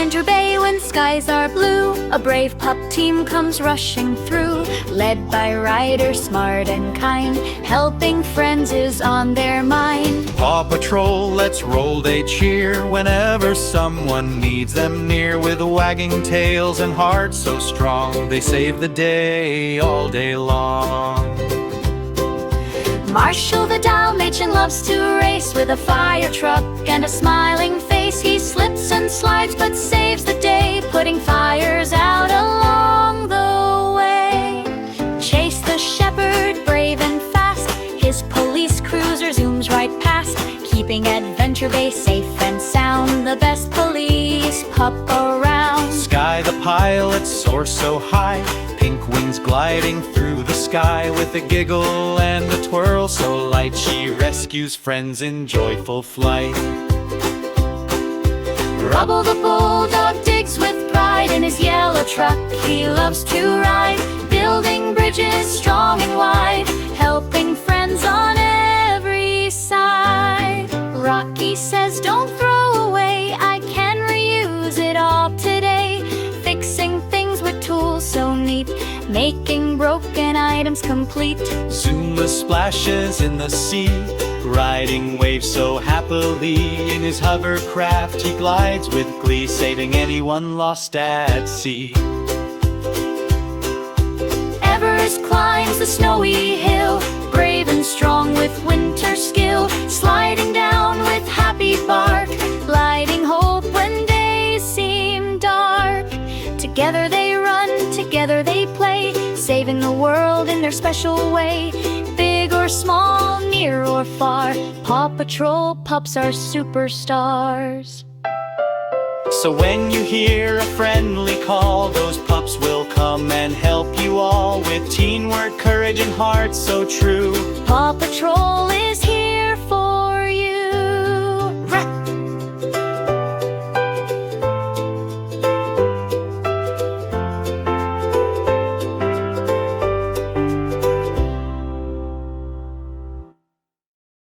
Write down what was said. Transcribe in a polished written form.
Adventure Bay when skies are blue, a brave pup team comes rushing through, led by Ryder, smart and kind. Helping friends is on their mind. Paw Patrol, let's roll, they cheer whenever someone needs them near. With wagging tails and hearts so strong, they save the day all day long. Marshall the Dalmatian loves to race, with a fire truck and a smiling face. He slips and slides but saves the day, putting fires out along the way. Chase the shepherd, brave and fast, his police cruiser zooms right past, keeping Adventure Bay safe and sound, the best police pup around. Skye the pilot soars so high, pink wings gliding through the sky. With a giggle and a twirl so light, she rescues friends in joyful flight. Rubble the bulldog digs with pride, in his yellow truck he loves to ride, building bridges strong and wide, helping friends on every side. Rocky says, don't throw away, I can reuse it all today, fixing things with tools so neat, making broken items complete. Zuma splashes in the sea, riding waves so happily. In his hovercraft he glides with glee, saving anyone lost at sea. Everest climbs the snowy hill, brave and strong with winter skill, sliding down with happy bark, lighting hope when days seem dark. Together they run, together they play, saving the world in their special way. Big or small, near or far, Paw Patrol pups are superstars. So when you hear a friendly call, those pups will come and help you all, with teamwork, courage and hearts so true. Paw Patrol is